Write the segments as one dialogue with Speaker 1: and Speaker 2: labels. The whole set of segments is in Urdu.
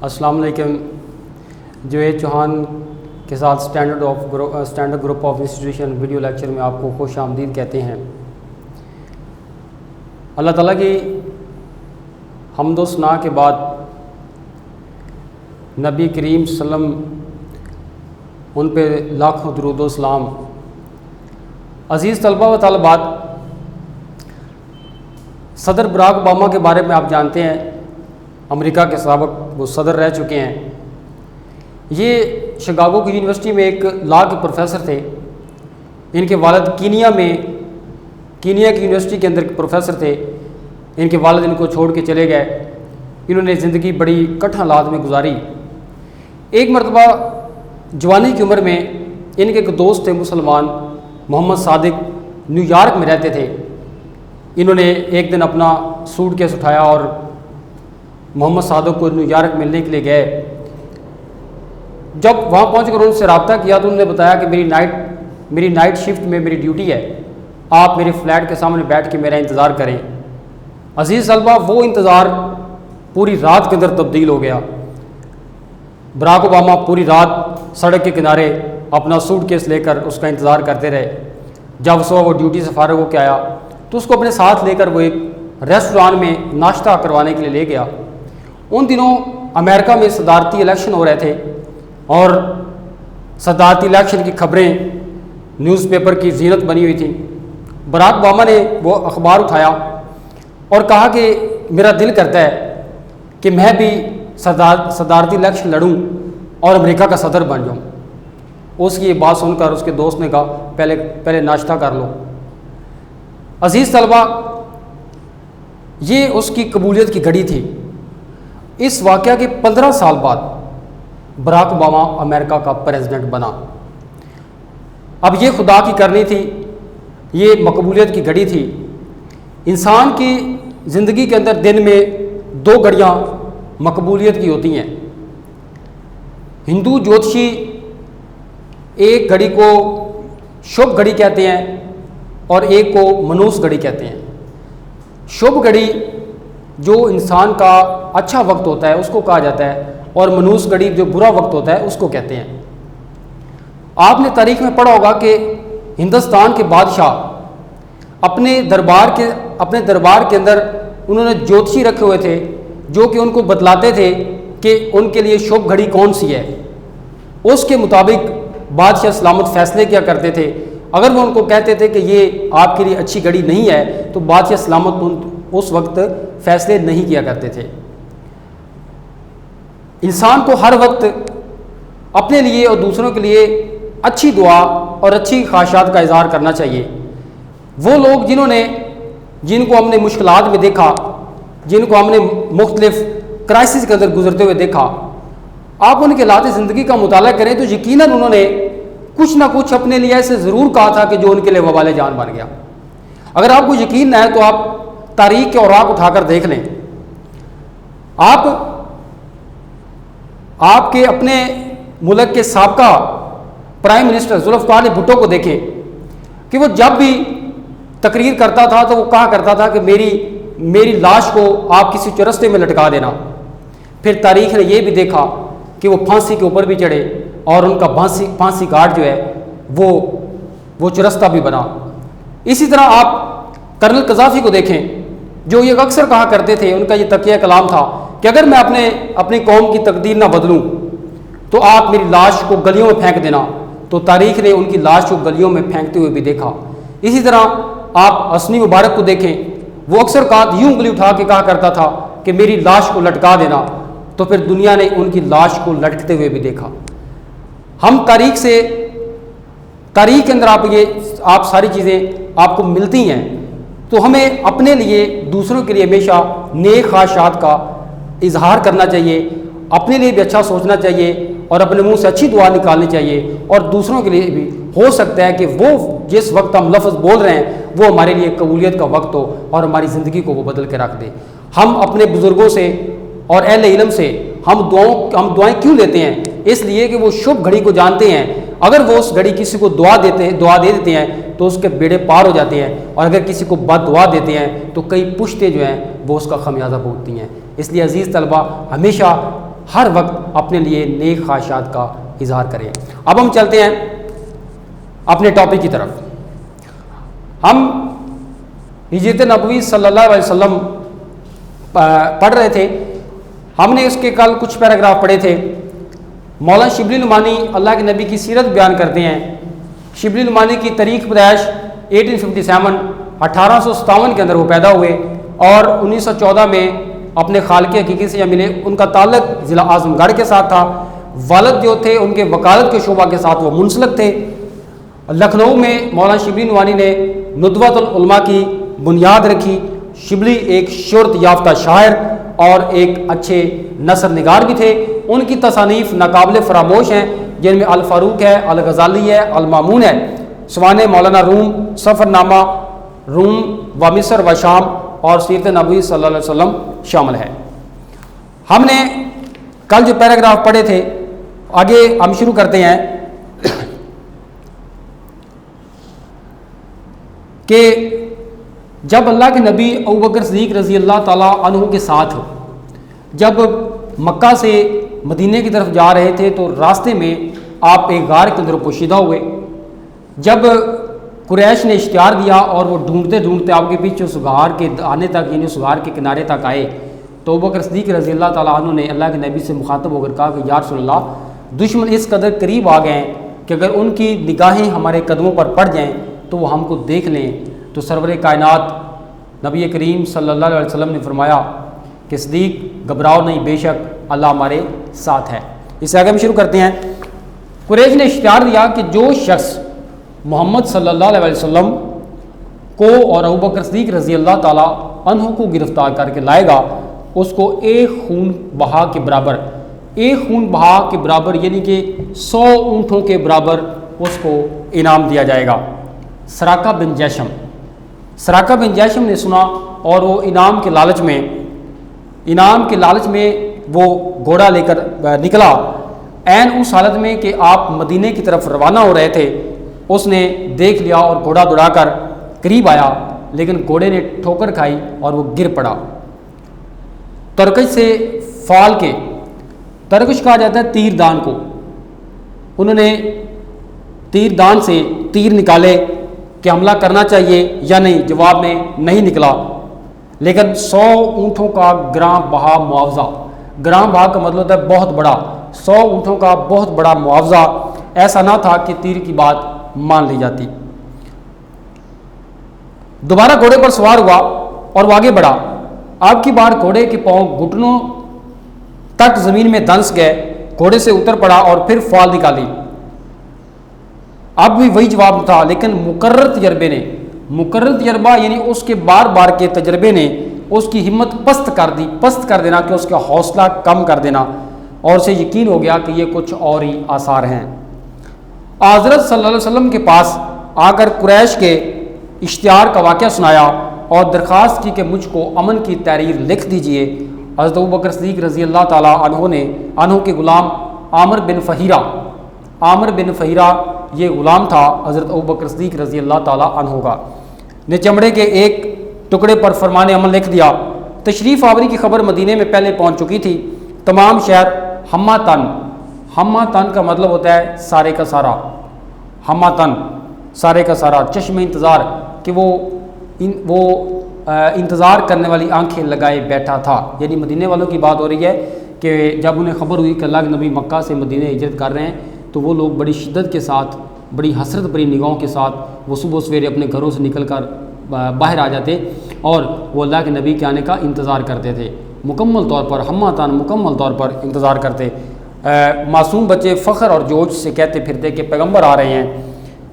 Speaker 1: السلام علیکم. جوید چوہان کے ساتھ standard group of institution video lecture میں آپ کو خوش آمدید کہتے ہیں. اللہ تعالیٰ کی حمد و ثنا کے بعد نبی کریم صلی اللہ علیہ وسلم ان پہ لاکھوں درود و سلام. عزیز طلبہ و طالبات، صدر براک اوباما کے بارے میں آپ جانتے ہیں، امریکہ کے سابق وہ صدر رہ چکے ہیں. یہ شکاگو کی یونیورسٹی میں ایک لا کے پروفیسر تھے. ان کے والد کینیا کی یونیورسٹی کے اندر پروفیسر تھے. ان کے والد ان کو چھوڑ کے چلے گئے. انہوں نے زندگی بڑی کٹھن حالات میں گزاری. ایک مرتبہ جوانی کی عمر میں ان کے ایک دوست تھے مسلمان، محمد صادق، نیو یارک میں رہتے تھے. انہوں نے ایک دن اپنا سوٹ کیس اٹھایا اور محمد صادق کو نیو یارک ملنے کے لیے گئے. جب وہاں پہنچ کر ان سے رابطہ کیا تو انہوں نے بتایا کہ میری نائٹ شفٹ میں میری ڈیوٹی ہے، آپ میرے فلیٹ کے سامنے بیٹھ کے میرا انتظار کریں. عزیز طلبہ، وہ انتظار پوری رات کے اندر تبدیل ہو گیا. براک اوباما پوری رات سڑک کے کنارے اپنا سوٹ کیس لے کر اس کا انتظار کرتے رہے. جب صبح وہ ڈیوٹی سے فارغ ہو کے آیا تو اس کو اپنے ساتھ لے کر وہ ایک ریسٹوران میں ناشتہ کروانے کے لیے لے گیا. ان دنوں امریکہ میں صدارتی الیکشن ہو رہے تھے اور صدارتی الیکشن کی خبریں نیوز پیپر کی زینت بنی ہوئی تھیں. براک اوباما نے وہ اخبار اٹھایا اور کہا کہ میرا دل کرتا ہے کہ میں بھی صدارتی الیکشن لڑوں اور امریکہ کا صدر بن جاؤں. اس کی یہ بات سن کر اس کے دوست نے کہا پہلے ناشتہ کر لو. عزیز طلبہ، یہ اس کی قبولیت کی گھڑی تھی. اس واقعہ کے 15 سال بعد براک اوباما امریکہ کا پریزیڈنٹ بنا. اب یہ خدا کی کرنی تھی، یہ مقبولیت کی گھڑی تھی. انسان کی زندگی کے اندر دن میں 2 گھڑیاں مقبولیت کی ہوتی ہیں. ہندو جوتشی ایک گھڑی کو شبھ گھڑی کہتے ہیں اور ایک کو منوس گھڑی کہتے ہیں. شبھ گھڑی جو انسان کا اچھا وقت ہوتا ہے اس کو کہا جاتا ہے، اور منوس گھڑی جو برا وقت ہوتا ہے اس کو کہتے ہیں. آپ نے تاریخ میں پڑھا ہوگا کہ ہندوستان کے بادشاہ اپنے دربار کے اندر انہوں نے جوتشی رکھے ہوئے تھے جو کہ ان کو بتلاتے تھے کہ ان کے لیے شبھ گھڑی کون سی ہے. اس کے مطابق بادشاہ سلامت فیصلے کیا کرتے تھے. اگر وہ ان کو کہتے تھے کہ یہ آپ کے لیے اچھی گھڑی نہیں ہے تو بادشاہ سلامت اس وقت فیصلے نہیں کیا کرتے تھے. انسان کو ہر وقت اپنے لیے اور دوسروں کے لیے اچھی دعا اور اچھی خواہشات کا اظہار کرنا چاہیے. وہ لوگ جن کو ہم نے مشکلات میں دیکھا، جن کو ہم نے مختلف کرائسس کے اندر گزرتے ہوئے دیکھا، آپ ان کے حالات زندگی کا مطالعہ کریں تو یقیناً انہوں نے کچھ نہ کچھ اپنے لیے ایسے ضرور کہا تھا کہ جو ان کے لیے وبال جان بن گیا. اگر آپ کو یقین نہ ہے تو آپ تاریخ کے اوراق اٹھا کر دیکھ لیں. آپ کے اپنے ملک کے سابقہ پرائم منسٹر ذوالفقار علی بھٹو کو دیکھیں کہ وہ جب بھی تقریر کرتا تھا تو وہ کہا کرتا تھا کہ میری لاش کو آپ کسی چرستے میں لٹکا دینا. پھر تاریخ نے یہ بھی دیکھا کہ وہ پھانسی کے اوپر بھی چڑھے اور ان کا پھانسی گھاٹ جو ہے وہ چرستہ بھی بنا. اسی طرح آپ کرنل قذافی کو دیکھیں جو یہ اکثر کہا کرتے تھے، ان کا یہ تقیہ کلام تھا کہ اگر میں اپنی قوم کی تقدیر نہ بدلوں تو آپ میری لاش کو گلیوں میں پھینک دینا. تو تاریخ نے ان کی لاش کو گلیوں میں پھینکتے ہوئے بھی دیکھا. اسی طرح آپ حسنی مبارک کو دیکھیں، وہ اکثر یوں انگلی اٹھا کے کہا کرتا تھا کہ میری لاش کو لٹکا دینا. تو پھر دنیا نے ان کی لاش کو لٹکتے ہوئے بھی دیکھا. ہم تاریخ کے اندر آپ ساری چیزیں آپ کو ملتی ہیں. تو ہمیں اپنے لیے دوسروں کے لیے ہمیشہ نیک خواہشات کا اظہار کرنا چاہیے، اپنے لیے بھی اچھا سوچنا چاہیے اور اپنے منہ سے اچھی دعا نکالنی چاہیے. اور دوسروں کے لیے بھی ہو سکتا ہے کہ وہ جس وقت ہم لفظ بول رہے ہیں وہ ہمارے لیے قبولیت کا وقت ہو اور ہماری زندگی کو وہ بدل کے رکھ دے. ہم اپنے بزرگوں سے اور اہل علم سے ہم دعائیں کیوں لیتے ہیں؟ اس لیے کہ وہ شبھ گھڑی کو جانتے ہیں. اگر وہ اس گھڑی کسی کو دعا دے دیتے ہیں تو اس کے بیڑے پار ہو جاتے ہیں، اور اگر کسی کو بد دعا دیتے ہیں تو کئی پشتیں جو ہیں وہ اس کا خمیازہ بھگتتی ہیں. اس لیے عزیز طلبہ، ہمیشہ ہر وقت اپنے لیے نیک خواہشات کا اظہار کریں۔ اب ہم چلتے ہیں اپنے ٹاپک کی طرف۔ ہم ہجرت نبوی صلی اللہ علیہ وسلم پڑھ رہے تھے۔ ہم نے اس کے کل کچھ پیراگراف پڑھے تھے۔ مولانا شبلی نعمانی اللہ کے نبی کی سیرت بیان کرتے ہیں۔ شبلی نعمانی کی تاریخ پیدائش 1857 1857 کے اندر وہ پیدا ہوئے اور 1914 میں اپنے خالق حقیقی سے ملے۔ ان کا تعلق ضلع اعظم گڑھ کے ساتھ تھا۔ والد جو تھے ان کے وکالت کے شعبہ کے ساتھ وہ منسلک تھے۔ لکھنؤ میں مولانا شبلی نعمانی نے ندوۃ العلماء کی بنیاد رکھی۔ شبلی ایک شہرت یافتہ شاعر اور ایک اچھے نثر نگار بھی تھے۔ ان کی تصانیف ناقابل فراموش ہیں، جن میں الفاروق ہے، الغزالی ہے، المامون ہے، سوانح مولانا روم، سفر نامہ روم و مصر و شام اور سیرت نبوی صلی اللہ علیہ وسلم شامل ہے۔ ہم نے کل جو پیراگراف پڑھے تھے، آگے ہم شروع کرتے ہیں کہ جب اللہ کے نبی ابوبکر صدیق رضی اللہ تعالیٰ عنہ کے ساتھ جب مکہ سے مدینے کی طرف جا رہے تھے تو راستے میں آپ ایک غار کے اندر پوشیدہ ہوئے۔ جب قریش نے اشتہار دیا اور وہ ڈھونڈتے ڈھونڈتے آپ کے پیچھے اس غار کے آنے تک، یعنی اس غار کے کنارے تک آئے، تو ابوبکر صدیق رضی اللہ تعالیٰ عنہ نے اللہ کے نبی سے مخاطب ہو کر کہا کہ یا رسول اللہ، دشمن اس قدر قریب آ گئے ہیں کہ اگر ان کی نگاہیں ہمارے قدموں پر پڑ جائیں تو وہ ہم کو دیکھ لیں۔ تو سرور کائنات نبی کریم صلی اللہ علیہ وسلم نے فرمایا کہ صدیق گھبراؤ نہیں، بے شک اللہ ہمارے ساتھ ہے۔ اس سے آگے ہم شروع کرتے ہیں۔ قریش نے اشتہار دیا کہ جو شخص محمد صلی اللہ علیہ وسلم کو اور ابوبکر صدیق رضی اللہ تعالیٰ عنہ کو گرفتار کر کے لائے گا، اس کو ایک خون بہا کے برابر یعنی کہ 100 اونٹوں کے برابر اس کو انعام دیا جائے گا۔ سراقہ بن جیشم نے سنا اور وہ انعام کے لالچ میں وہ گھوڑا لے کر نکلا۔ عین اس حالت میں کہ آپ مدینے کی طرف روانہ ہو رہے تھے، اس نے دیکھ لیا اور گھوڑا دوڑا کر قریب آیا، لیکن گھوڑے نے ٹھوکر کھائی اور وہ گر پڑا۔ ترکش سے فال کے، ترکش کہا جاتا ہے تیر دان کو، انہوں نے تیر دان سے تیر نکالے کہ حملہ کرنا چاہیے یا نہیں، جواب میں نہیں نکلا، لیکن 100 اونٹوں کا گراں بہا معاوضہ، گراں بہا کا مطلب ہے بہت بڑا، 100 اونٹوں کا بہت بڑا معاوضہ ایسا نہ تھا کہ تیر کی بات مان لی جاتی۔ دوبارہ گھوڑے پر سوار ہوا اور وہ آگے بڑھا۔ اب کی بار گھوڑے کے پاؤں گھٹنوں تک زمین میں دھنس گئے، گھوڑے سے اتر پڑا اور پھر فال نکالی۔ اب بھی وہی جواب تھا، لیکن مقرر تجربہ یعنی اس کے بار بار کے تجربے نے اس کی ہمت پست کر دینا، کہ اس کا حوصلہ کم کر دینا، اور اسے یقین ہو گیا کہ یہ کچھ اور ہی آثار ہیں۔ حضرت صلی اللہ علیہ وسلم کے پاس آ کر قریش کے اشتہار کا واقعہ سنایا اور درخواست کی کہ مجھ کو امن کی تحریر لکھ دیجئے۔ حضرت ابوبکر صدیق رضی اللہ تعالیٰ عنہ کے غلام عامر بن فہیرہ یہ غلام تھا حضرت ابوبکر صدیق رضی اللہ تعالیٰ عنہ کا، نے چمڑے کے ایک ٹکڑے پر فرمان عمل لکھ دیا۔ تشریف آوری کی خبر مدینے میں پہلے پہنچ چکی تھی۔ تمام شہر ہمہ تن کا مطلب ہوتا ہے سارے کا سارا، ہمہ تن سارے کا سارا، چشم انتظار کہ وہ انتظار کرنے والی آنکھیں لگائے بیٹھا تھا، یعنی مدینے والوں کی بات ہو رہی ہے کہ جب انہیں خبر ہوئی کہ اللہ کے نبی مکہ سے مدینے ہجرت کر رہے ہیں تو وہ لوگ بڑی شدت کے ساتھ، بڑی حسرت بھری نگاہوں کے ساتھ وہ صبح سویرے اپنے گھروں سے نکل کر باہر آ جاتے اور وہ اللہ کے نبی کے آنے کا انتظار کرتے تھے، مکمل طور پر مکمل طور پر انتظار کرتے۔ معصوم بچے فخر اور جوش سے کہتے پھرتے کہ پیغمبر آ رہے ہیں۔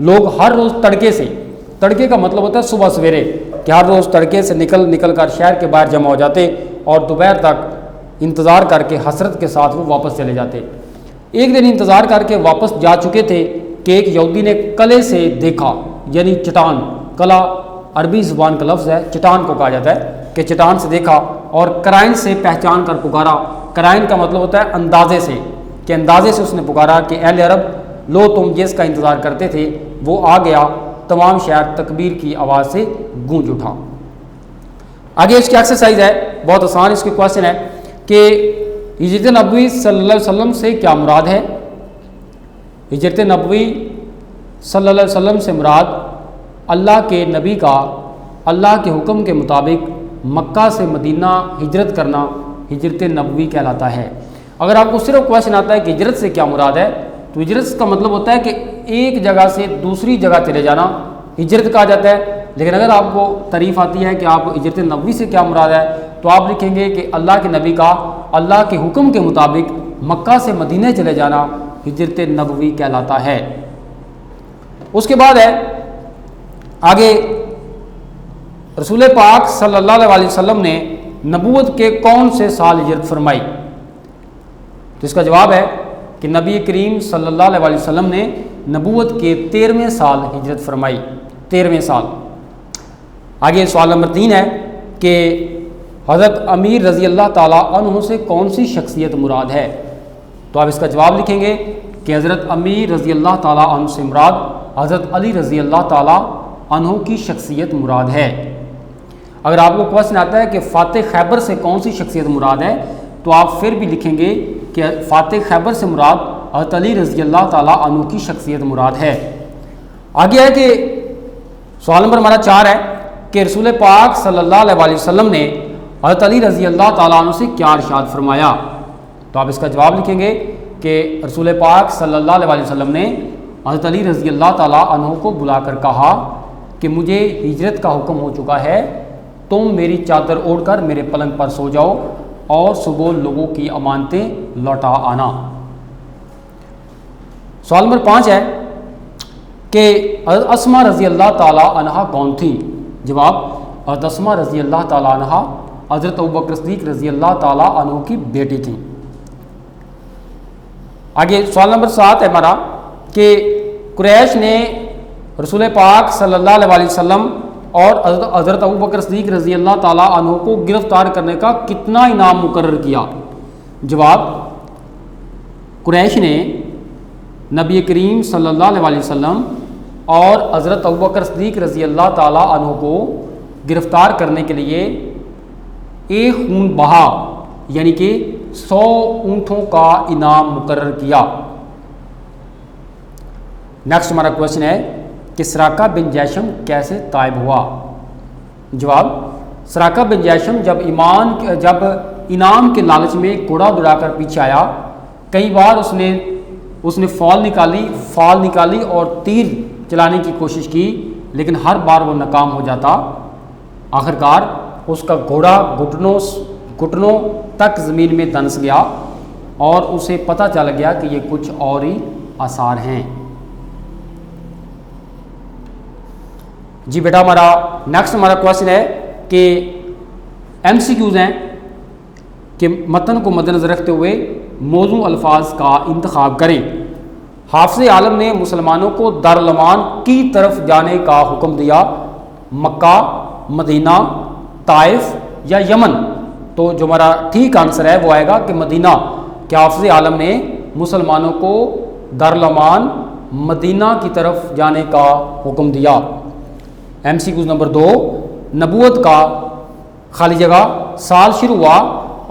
Speaker 1: لوگ ہر روز تڑکے کا مطلب ہوتا ہے صبح سویرے، کہ ہر روز تڑکے سے نکل کر شہر کے باہر جمع ہو جاتے اور دوپہر تک انتظار کر کے حسرت کے ساتھ وہ واپس چلے جاتے۔ ایک دن انتظار کر کے واپس جا چکے تھے کہ ایک یہودی نے کلے سے دیکھا، یعنی چٹان، کلا عربی زبان کا لفظ ہے، چٹان کو کہا جاتا ہے کہ چٹان سے دیکھا اور کرائن سے پہچان کر پکارا۔ کرائن کا مطلب ہوتا ہے اندازے سے، کہ اندازے سے اس نے پکارا کہ اہل عرب لو، تم جس کا انتظار کرتے تھے وہ آ گیا۔ تمام شہر تکبیر کی آواز سے گونج اٹھا۔ آگے اس کی ایکسرسائز ہے، بہت آسان اس کی کوشچن ہے کہ ہجرت نبوی صلی اللہ علیہ وسلم سے کیا مراد ہے؟ ہجرت نبوی صلی اللہ علیہ وسلم سے مراد اللہ کے نبی کا اللہ کے حکم کے مطابق مکہ سے مدینہ ہجرت کرنا ہجرت نبوی کہلاتا ہے۔ اگر آپ کو صرف کویشچن آتا ہے کہ ہجرت سے کیا مراد ہے، تو ہجرت کا مطلب ہوتا ہے کہ ایک جگہ سے دوسری جگہ چلے جانا ہجرت کہا جاتا ہے۔ لیکن اگر آپ کو تعریف آتی ہے کہ آپ ہجرت نبوی سے کیا مراد ہے، تو آپ لکھیں گے کہ اللہ کے نبی کا اللہ کے حکم کے مطابق مکہ سے مدینہ چلے جانا ہجرت نبوی کہلاتا ہے۔ اس کے بعد ہے آگے، رسول پاک صلی اللہ علیہ وسلم نے نبوت کے کون سے سال ہجرت فرمائی؟ تو اس کا جواب ہے کہ نبی کریم صلی اللہ علیہ وسلم نے نبوت کے 13ویں سال ہجرت فرمائی، 13ویں سال۔ آگے سوال نمبر 3 ہے کہ حضرت امیر رضی اللہ تعالیٰ عنہ سے کون سی شخصیت مراد ہے؟ تو آپ اس کا جواب لکھیں گے کہ حضرت امیر رضی اللہ تعالیٰ عنہ سے مراد حضرت علی رضی اللہ تعالیٰ عنہ کی شخصیت مراد ہے۔ اگر آپ کو کویشچن آتا ہے کہ فاتح خیبر سے کون سی شخصیت مراد ہے، تو آپ پھر بھی لکھیں گے کہ فاتح خیبر سے مراد حضرت علی رضی اللہ تعالیٰ عنہ کی شخصیت مراد ہے۔ آگے ہے کہ سوال نمبر ہمارا 4 ہے کہ رسول پاک صلی اللہ علیہ وسلم نے حضرت علی رضی اللہ تعالیٰ عنہ سے کیا ارشاد فرمایا؟ تو آپ اس کا جواب لکھیں گے کہ رسول پاک صلی اللہ علیہ وسلم نے حضرت علی رضی اللہ تعالیٰ عنہ کو بلا کر کہا کہ مجھے ہجرت کا حکم ہو چکا ہے، تم میری چادر اوڑھ کر میرے پلنگ پر سو جاؤ اور صبح لوگوں کی امانتیں لوٹا آنا۔ سوال نمبر 5 ہے کہ حضرت اسماء رضی اللہ تعالیٰ عنہا کون تھی؟ جواب، حضرت اسماء رضی اللہ تعالیٰ عنہا حضرت ابوبکر صدیق رضی اللہ تعالیٰ عنہ کی بیٹی تھیں۔ آگے سوال نمبر 7 ہے ہمارا کہ قریش نے رسول پاک صلی اللہ علیہ وسلم اور حضرت ابوبکر صدیق رضی اللہ تعالیٰ عنہ کو گرفتار کرنے کا کتنا انعام مقرر کیا؟ جواب، قریش نے نبی کریم صلی اللہ علیہ وسلم اور حضرت ابوبکر صدیق رضی اللہ تعالیٰ عنہ کو گرفتار کرنے کے لیے ایک خون بہا یعنی کہ 100 اونٹوں کا انعام مقرر کیا۔ نیکسٹ ہمارا کویشچن ہے کہ سراقہ بن جیشم کیسے طائب ہوا؟ جواب، سراقہ بن جیشم جب انعام کے لالچ میں گھوڑا دوڑا کر پیچھے آیا، کئی بار اس نے فال نکالی اور تیر چلانے کی کوشش کی، لیکن ہر بار وہ ناکام ہو جاتا۔ آخرکار اس کا گھوڑا گھٹنوں تک زمین میں دنس گیا اور اسے پتہ چل گیا کہ یہ کچھ اور ہی آثار ہیں۔ جی بیٹا، نیکسٹ ہمارا کویشچن ہے کہ MCQs ہیں کہ متن کو مد نظر رکھتے ہوئے موضوع الفاظ کا انتخاب کریں۔ حافظ عالم نے مسلمانوں کو دارالمان کی طرف جانے کا حکم دیا، مکہ، مدینہ، طائف یا یمن؟ تو جو ہمارا ٹھیک آنسر ہے وہ آئے گا کہ مدینہ، کہ حافظ عالم نے مسلمانوں کو دارالمان مدینہ کی طرف جانے کا حکم دیا۔ MCQ نمبر 2، نبوت کا خالی جگہ سال شروع ہوا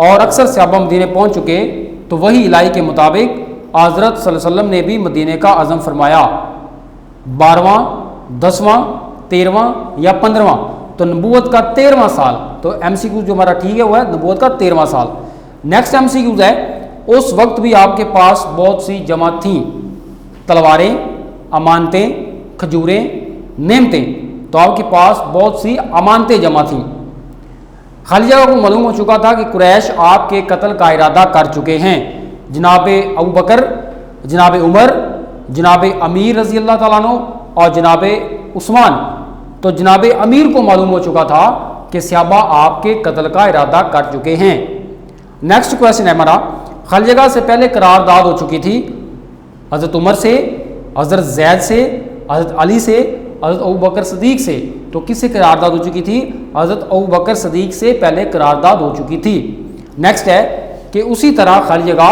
Speaker 1: اور اکثر صحابہ مدینے پہنچ چکے تو وہی الہی کے مطابق حضرت صلی اللہ علیہ وسلم نے بھی مدینے کا عزم فرمایا، 12واں، 10واں، 13واں یا 15واں؟ تو نبوت کا 13واں سال، تو MCQ جو ہمارا ٹھیک ہے وہ ہے نبوت کا 13واں سال۔ نیکسٹ MCQ ہے، اس وقت بھی آپ کے پاس بہت سی جمع تھیں، تلواریں، امانتیں، کھجوریں، نعمتیں۔ تو آپ کے پاس بہت سی امانتیں جمع تھیں۔ خالی جگہ کو معلوم ہو چکا تھا کہ قریش آپ کے قتل کا ارادہ کر چکے ہیں، جناب ابوبکر، جناب عمر، جناب امیر رضی اللہ تعالیٰ عنہ اور جناب عثمان۔ تو جناب امیر کو معلوم ہو چکا تھا کہ صحابہ آپ کے قتل کا ارادہ کر چکے ہیں۔ نیکسٹ کویشچن ہے ہمارا، خالی جگہ سے پہلے قرارداد ہو چکی تھی حضرت عمر سے، حضرت زید سے، حضرت علی سے، حضرت ابوبکر صدیق سے۔ تو کس سے قرارداد ہو چکی تھی؟ حضرت ابوبکر صدیق سے پہلے قرارداد ہو چکی تھی۔ نیکسٹ ہے کہ اسی طرح خالی جگہ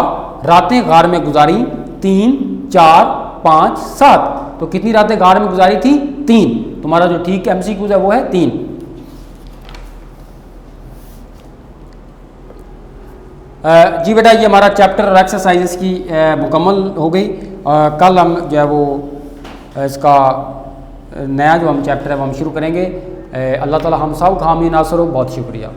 Speaker 1: راتیں غار میں گزاری، 3، 4، 5، 7۔ تو کتنی راتیں غار میں گزاری تھی؟ 3۔ تمہارا جو ٹھیک MCQ ہے وہ ہے 3۔ جی بیٹا یہ ہمارا چیپٹر اور ایکسرسائزز کی مکمل ہو گئی. کل ہم جو ہے وہ اس کا نیا جو ہم چیپٹر ہے وہ ہم شروع کریں گے. اللہ تعالی ہم سب کا حامی ناصر ہو. بہت شکریہ.